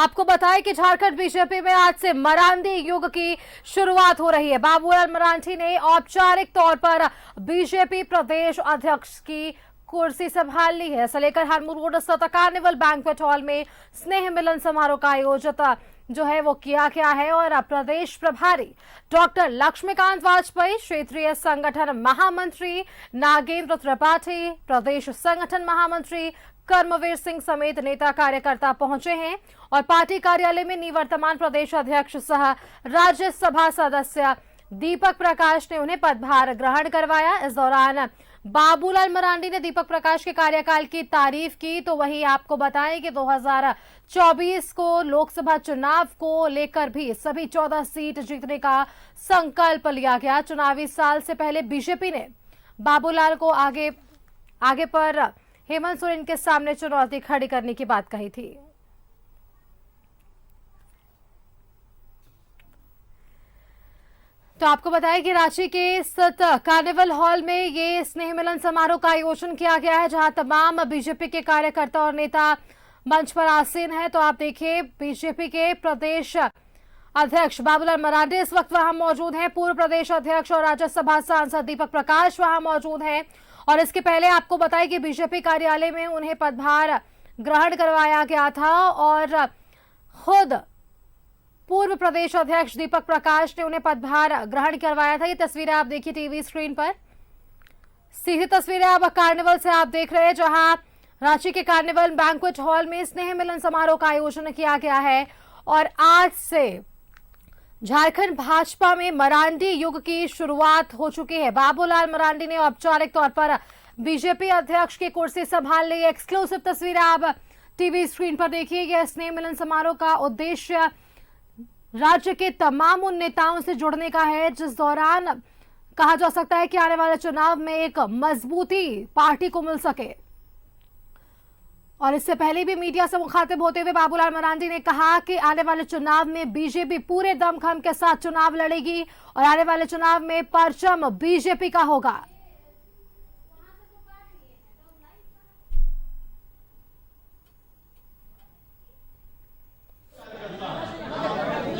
आपको बताएं कि झारखंड बीजेपी में आज से मरांडी युग की शुरुआत हो रही है। बाबूलाल मरांडी ने औपचारिक तौर पर बीजेपी प्रदेश अध्यक्ष की कुर्सी संभाल ली है। इसे लेकर हरमू रोड स्थित कार्निवल बैंक्वेट हॉल में स्नेह मिलन समारोह का आयोजित जो है वो किया गया है और प्रदेश प्रभारी डॉक्टर लक्ष्मीकांत वाजपेयी, क्षेत्रीय संगठन महामंत्री नागेंद्र त्रिपाठी, प्रदेश संगठन महामंत्री कर्मवीर सिंह समेत नेता कार्यकर्ता पहुंचे हैं और पार्टी कार्यालय में निवर्तमान प्रदेश अध्यक्ष सह राज्यसभा सदस्य दीपक प्रकाश ने उन्हें पदभार ग्रहण करवाया। इस दौरान बाबूलाल मरांडी ने दीपक प्रकाश के कार्यकाल की तारीफ की। तो वहीं आपको बताएं कि 2024 को लोकसभा चुनाव को लेकर भी सभी 14 सीट जीतने का संकल्प लिया गया। चुनावी साल से पहले बीजेपी ने बाबूलाल को आगे पर हेमंत सोरेन के सामने चुनौती खड़ी करने की बात कही थी। तो आपको बताया कि रांची के स्थित कार्निवल हॉल में ये स्नेह मिलन समारोह का आयोजन किया गया है, जहां तमाम बीजेपी के कार्यकर्ता और नेता मंच पर आसीन है। तो आप देखिए, बीजेपी के प्रदेश अध्यक्ष बाबूलाल मरांडी इस वक्त वहां मौजूद हैं। पूर्व प्रदेश अध्यक्ष और राज्यसभा सांसद दीपक प्रकाश वहां मौजूद हैं और इसके पहले आपको बताया कि बीजेपी कार्यालय में उन्हें पदभार ग्रहण करवाया गया था और खुद पूर्व प्रदेश अध्यक्ष दीपक प्रकाश ने उन्हें पदभार ग्रहण करवाया था। ये तस्वीरें आप देखिए टीवी स्क्रीन पर, सीधी तस्वीरें अब कार्निवल से आप देख रहे हैं, जहां रांची के कार्निवल बैंक्वेट हॉल में स्नेह मिलन समारोह का आयोजन किया गया है और आज से झारखंड भाजपा में मरांडी युग की शुरुआत हो चुकी है। बाबूलाल मरांडी ने औपचारिक तौर पर बीजेपी अध्यक्ष की कुर्सी संभाल ली। एक्सक्लूसिव तस्वीरें आप टीवी स्क्रीन पर देखिए। यह स्नेह मिलन समारोह का उद्देश्य राज्य के तमाम उन नेताओं से जुड़ने का है जिस दौरान कहा जा सकता है कि आने वाले चुनाव में एक मजबूती पार्टी को मिल सके। और इससे पहले भी मीडिया से मुखातिब होते हुए बाबूलाल मरांडी ने कहा कि आने वाले चुनाव में बीजेपी पूरे दमखम के साथ चुनाव लड़ेगी और आने वाले चुनाव में परचम बीजेपी का होगा।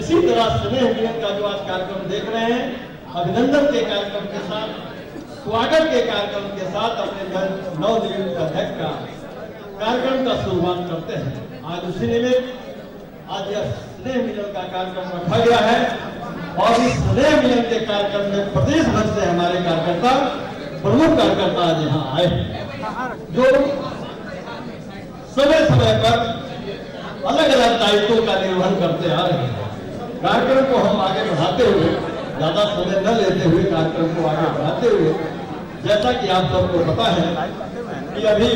इसी तरह स्नेह मिलन का जो आज कार्यक्रम देख रहे हैं, अभिनंदन के कार्यक्रम के साथ, स्वागत के कार्यक्रम के साथ अपने नवनियुक्त अध्यक्ष का कार्यक्रम का शुरुआत करते हैं। आज उसी निमित्त आज यह स्नेह मिलन का कार्यक्रम रखा गया है और इस स्नेह मिलन के कार्यक्रम में प्रदेश भर से हमारे कार्यकर्ता, प्रमुख कार्यकर्ता आज यहाँ आए हैं, जो समय समय पर अलग अलग दायित्वों का निर्वहन करते आ रहे हैं। कार्यक्रम को हम आगे बढ़ाते हुए, ज्यादा समय न लेते हुए कार्यक्रम को आगे बढ़ाते हुए, जैसा कि आप सबको पता है कि अभी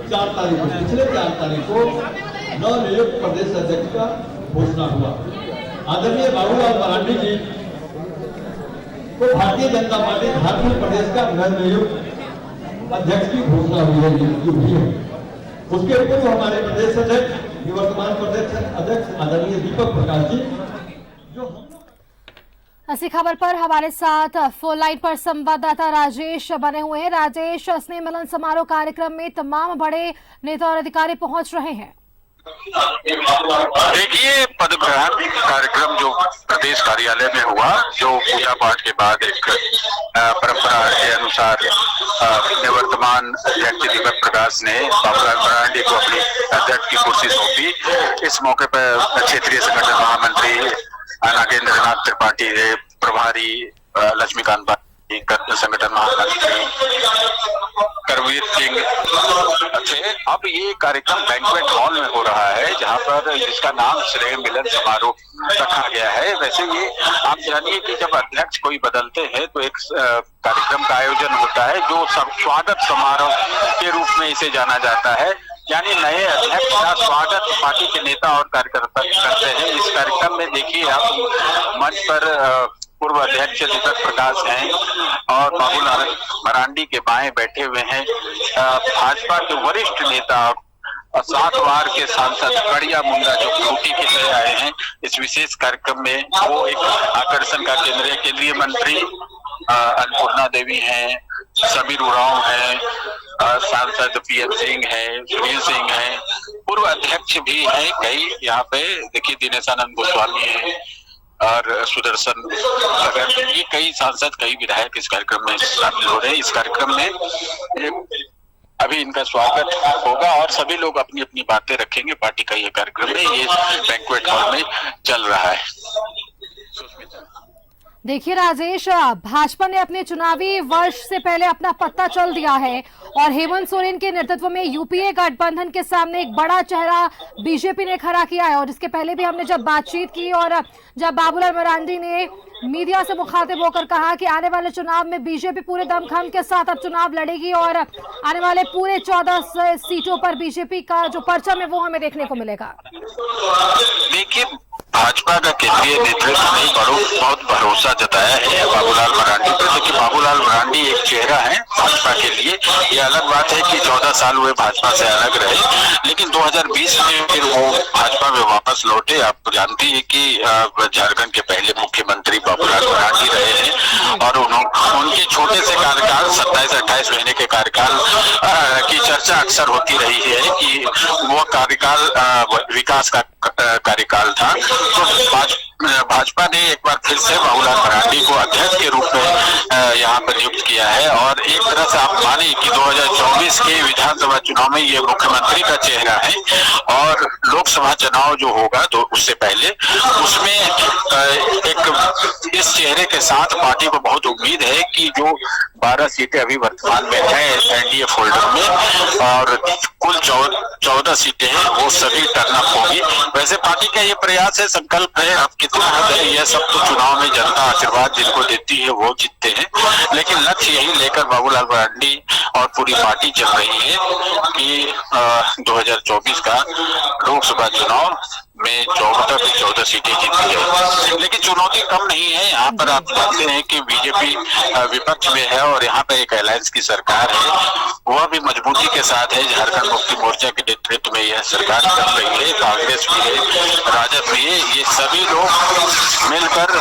4 तारीख को, पिछले 4 तारीख को नवनियुक्त प्रदेश अध्यक्ष का घोषणा हुआ। आदरणीय बाबूलाल मरांडी जी को भारतीय जनता पार्टी झारखंड प्रदेश का नवनियुक्त अध्यक्ष की घोषणा हुई है, नियुक्ति हुई है। उसके पूर्व हमारे प्रदेश अध्यक्ष, निवर्तमान प्रदेश अध्यक्ष आदरणीय दीपक प्रकाश जी जो ऐसी खबर पर हमारे साथ फोन लाइन पर संवाददाता राजेश बने हुए हैं। राजेश, स्नेह मिलन समारोह कार्यक्रम में तमाम बड़े नेता और अधिकारी पहुंच रहे हैं। देखिए, पदग्रहण कार्यक्रम जो प्रदेश कार्यालय में हुआ, जो पूजा पाठ के बाद एक परंपरा के अनुसार निवर्तमान अध्यक्ष दीपक प्रकाश ने बाबूलाल मरांडी को अपनी अध्यक्ष की कुर्सी सौंपी। इस मौके पर क्षेत्रीय संगठन महामंत्री नागेंद्र नाथ त्रिपाठी, प्रभारी लक्ष्मीकांत, संगठन महामंत्री कर्मवीर सिंह थे। अब ये कार्यक्रम बैंक्वेट हॉल में हो रहा है, जहां पर जिसका नाम स्नेह मिलन समारोह रखा गया है। वैसे ये आप जानिए कि जब अध्यक्ष कोई बदलते हैं तो एक कार्यक्रम का आयोजन होता है जो स्वागत समारोह के रूप में इसे जाना जाता है, यानी नए अध्यक्ष का स्वागत पार्टी के नेता और कार्यकर्ता करते हैं। इस कार्यक्रम में देखिए आप मंच पर पूर्व अध्यक्ष दीपक प्रकाश हैं और बाबूलाल मरांडी के बाएं बैठे हुए हैं भाजपा के वरिष्ठ नेता और 7 बार के सांसद कड़िया मुंडा, जो खूंटी के लिए आए हैं इस विशेष कार्यक्रम में। वो एक आकर्षण का केंद्र है। केंद्रीय मंत्री अन्नपूर्णा देवी हैं, समीर उरांव हैं, सांसद पीएम सिंह है, सुनील सिंह है, पूर्व अध्यक्ष भी है कई यहाँ पे। देखिए दिनेशानंद गोस्वामी है और सुदर्शन अगर ये कई सांसद कई विधायक इस कार्यक्रम में शामिल हो रहे हैं। इस कार्यक्रम में अभी इनका स्वागत होगा और सभी लोग अपनी अपनी बातें रखेंगे। पार्टी का ये कार्यक्रम है, ये बैंक्वेट हॉल में चल रहा है। देखिए राजेश, भाजपा ने अपने चुनावी वर्ष से पहले अपना पत्ता चल दिया है और हेमंत सोरेन के नेतृत्व में यूपीए गठबंधन के सामने एक बड़ा चेहरा बीजेपी ने खड़ा किया है। और इसके पहले भी हमने जब बातचीत की और जब बाबूलाल मरांडी ने मीडिया से मुखातिब होकर कहा कि आने वाले चुनाव में बीजेपी पूरे दमखम के साथ अब चुनाव लड़ेगी और आने वाले पूरे 14 सीटों पर बीजेपी का जो परचम है वो हमें देखने को मिलेगा। देखिए भाजपा का केंद्रीय नेतृत्व ने बहुत भरोसा जताया है बाबूलाल मरांडी पर। देखिए बाबूलाल मरांडी एक चेहरा है भाजपा के लिए। ये अलग बात है कि 14 साल हुए भाजपा से अलग रहे, लेकिन 2020 में फिर वो भाजपा में वापस लौटे। आप जानती है कि झारखंड के पहले मुख्यमंत्री बाबूलाल मरांडी रहे हैं और उनके छोटे से कार्यकाल 27-28 महीने के कार्यकाल की चर्चा अक्सर होती रही है कि वो कार्यकाल विकास का कार्यकाल था। तो भाजपा ने एक बार फिर से बाबूलाल मरांडी को अध्यक्ष के रूप में यहाँ पर नियुक्त किया है और एक तरह से आप माने कि 2024 के विधानसभा चुनाव में ये मुख्यमंत्री का चेहरा है और लोकसभा चुनाव जो होगा तो उससे पहले उसमें एक इस चेहरे के साथ पार्टी को बहुत उम्मीद है कि जो 12 सीटें अभी वर्तमान में है एनडीए फोल्डर में और कुल 14 सीटें हैं वो सभी टर्नअप होगी। वैसे पार्टी का ये प्रयास है, संकल्प है, अब कितना है यह सब तो चुनाव में जनता आशीर्वाद जिनको देती है वो जीतते हैं, लेकिन लक्ष्य यही लेकर बाबूलाल मरांडी और पूरी पार्टी चल रही है कि 2024 का लोकसभा चुनाव में 14 सीटें जीती है। लेकिन चुनौती कम नहीं है। यहाँ पर आप जानते हैं कि बीजेपी विपक्ष में है और यहाँ पर एक अलायंस की सरकार है, वह भी मजबूती के साथ है। झारखंड मुक्ति मोर्चा के नेतृत्व में यह सरकार चल रही है, कांग्रेस भी है, राजद भी है। ये सभी लोग मिलकर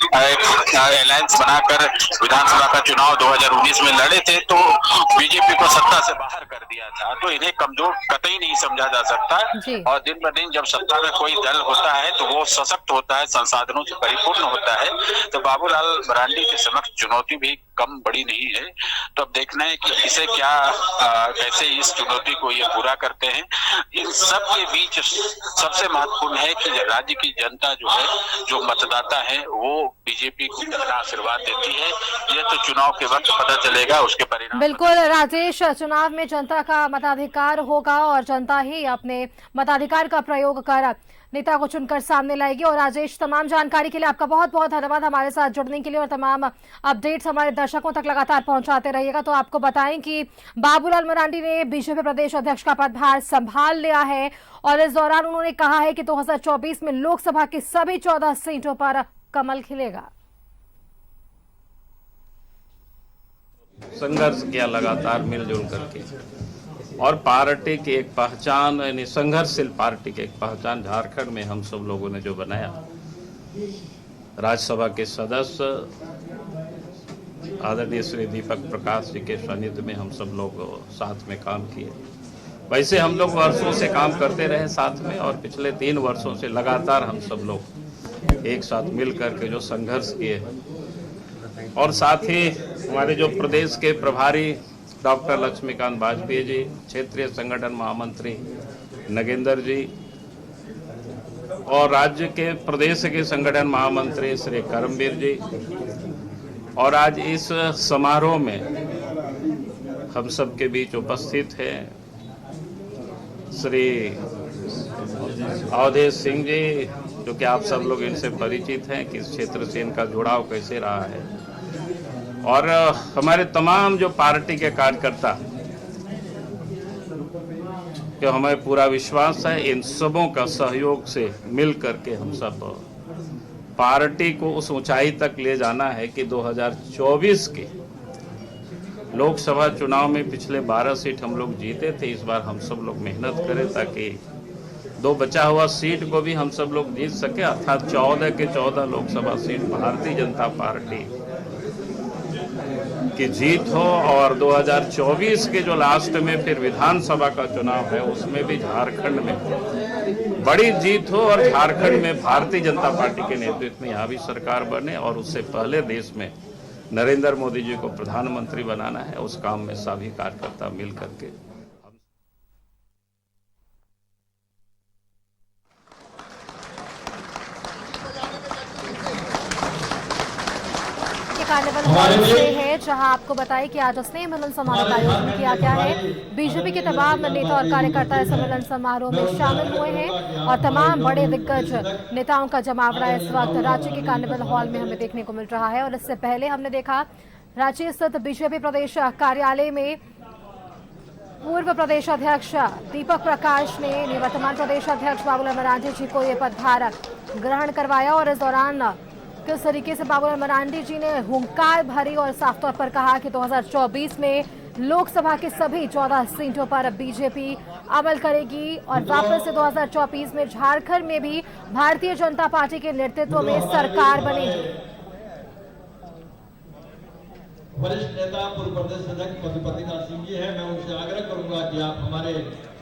अलायंस बनाकर विधानसभा का चुनाव 2019 में लड़े थे तो बीजेपी को सत्ता से बाहर कर दिया था। तो इन्हें कमजोर कतई नहीं समझा जा सकता और दिन ब दिन जब सत्ता में कोई दल होता है तो वो सशक्त होता है, संसाधनों से परिपूर्ण होता है। तो बाबूलाल मरांडी के समक्ष चुनौती भी कम बड़ी नहीं है। तो अब देखना है कि इसे क्या कैसे इस चुनौती को ये पूरा करते हैं। इन सब के बीच सबसे महत्वपूर्ण है कि राज्य की जनता जो है, जो मतदाता है, वो बीजेपी को कितना आशीर्वाद देती है ये तो चुनाव के वक्त पता चलेगा, उसके परिणाम। बिल्कुल राजेश, चुनाव में जनता का मताधिकार होगा और जनता ही अपने मताधिकार का प्रयोग कर नेता को चुनकर सामने लाएगी। और राजेश, तमाम जानकारी के लिए आपका बहुत बहुत धन्यवाद हमारे साथ जुड़ने के लिए और तमाम अपडेट्स हमारे दर्शकों तक लगातार पहुंचाते रहिएगा। तो आपको बताएं कि बाबूलाल मरांडी ने बीजेपी प्रदेश अध्यक्ष का पदभार संभाल लिया है और इस दौरान उन्होंने कहा है कि 2024 में लोकसभा की सभी 14 सीटों पर कमल खिलेगा। संघर्ष किया लगातार मिलजुल करके और पार्टी की एक पहचान, यानी संघर्षशील पार्टी की एक पहचान झारखंड में हम सब लोगों ने जो बनाया। राज्यसभा के सदस्य आदरणीय श्री दीपक प्रकाश जी के सानिध्य में हम सब लोग साथ में काम किए। वैसे हम लोग वर्षों से काम करते रहे साथ में और पिछले 3 वर्षों से लगातार हम सब लोग एक साथ मिल करके जो संघर्ष किए और साथ ही हमारे जो प्रदेश के प्रभारी डॉक्टर लक्ष्मीकांत वाजपेयी जी, क्षेत्रीय संगठन महामंत्री नगेंद्र जी और राज्य के प्रदेश के संगठन महामंत्री श्री करमवीर जी। और आज इस समारोह में हम सब के बीच उपस्थित हैं श्री अवधेश सिंह जी, जो कि आप सब लोग इनसे परिचित हैं कि इस क्षेत्र से इनका जुड़ाव कैसे रहा है। और हमारे तमाम जो पार्टी के कार्यकर्ता, कि हमें पूरा विश्वास है इन सबों का सहयोग से मिल करके हम सब पार्टी को उस ऊंचाई तक ले जाना है कि 2024 के लोकसभा चुनाव में पिछले 12 सीट हम लोग जीते थे। इस बार हम सब लोग मेहनत करें ताकि 2 बचा हुआ सीट को भी हम सब लोग जीत सके, अर्थात 14 के 14 लोकसभा सीट भारतीय जनता पार्टी की जीत हो और 2024 के जो लास्ट में फिर विधानसभा का चुनाव है उसमें भी झारखंड में बड़ी जीत हो और झारखंड में भारतीय जनता पार्टी के नेतृत्व में यहाँ भी सरकार बने और उससे पहले देश में नरेंद्र मोदी जी को प्रधानमंत्री बनाना है। उस काम में सभी कार्यकर्ता मिल करके कार्निवल हॉल से है, जहां आपको बताएं कि आज स्नेह मिलन समारोह का आयोजन किया गया है। बीजेपी के तमाम नेता और कार्यकर्ता इस मिलन समारोह में शामिल हुए हैं और तमाम बड़े दिग्गज नेताओं का जमावड़ा इस वक्त रांची के कार्निवल हॉल में हमें देखने को मिल रहा है। और इससे पहले हमने देखा रांची स्थित बीजेपी प्रदेश कार्यालय में पूर्व प्रदेश अध्यक्ष दीपक प्रकाश ने निवर्तमान प्रदेश अध्यक्ष बाबूलाल मरांडी जी को ये पदभार ग्रहण करवाया। और इस दौरान किस तरीके से बाबूलाल मरांडी जी ने हुंकार भरी और साफ तौर पर कहा कि 2024 में लोकसभा के सभी 14 सीटों पर बीजेपी अमल करेगी और वापस से 2024 में झारखंड में भी भारतीय जनता पार्टी के नेतृत्व में सरकार बनेगी। वरिष्ठ नेता पूर्व प्रदेश अध्यक्ष पशुपतिनाथ सिंह जी हैं, मैं उनसे आग्रह करूंगा कि आप हमारे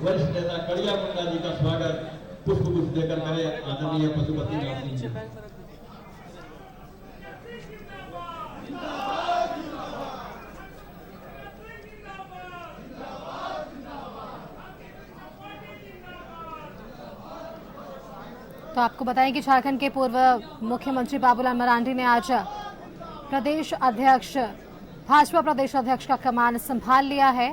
वरिष्ठ नेता कड़िया मुंडा जी का स्वागत पुष्पगुच्छ देकर करें। आदरणीय पशुपतिनाथ सिंह जी। तो आपको बताएं कि झारखंड के पूर्व मुख्यमंत्री बाबूलाल मरांडी ने आज प्रदेश अध्यक्ष भाजपा प्रदेश अध्यक्ष का कमान संभाल लिया है।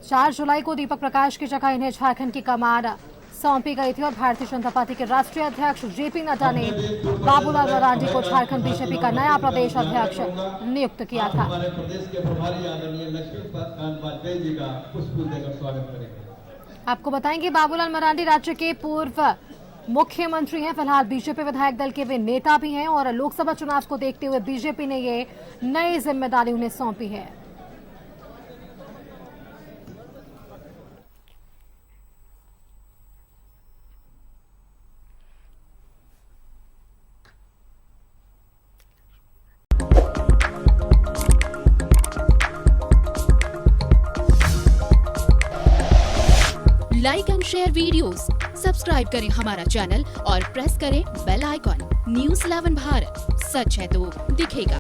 4 जुलाई को दीपक प्रकाश की जगह इन्हें झारखंड की कमान सौंपी गई थी और भारतीय जनता पार्टी के राष्ट्रीय अध्यक्ष जेपी नड्डा ने बाबूलाल मरांडी को झारखंड बीजेपी का नया प्रदेश अध्यक्ष नियुक्त किया था। हमारे प्रदेश के प्रभारी आदरणीय लक्ष्मीकांत वाजपेयी जी का पुष्पगुच्छ देकर स्वागत करेंगे। आपको बताएंगे बाबूलाल मरांडी राज्य के पूर्व मुख्यमंत्री हैं, फिलहाल बीजेपी विधायक दल के वे नेता भी हैं और लोकसभा चुनाव को देखते हुए बीजेपी ने ये नई जिम्मेदारी उन्हें सौंपी है। Like and share videos, subscribe करें हमारा चैनल और प्रेस करें बेल आइकॉन। न्यूज़ 11 भारत, सच है तो दिखेगा।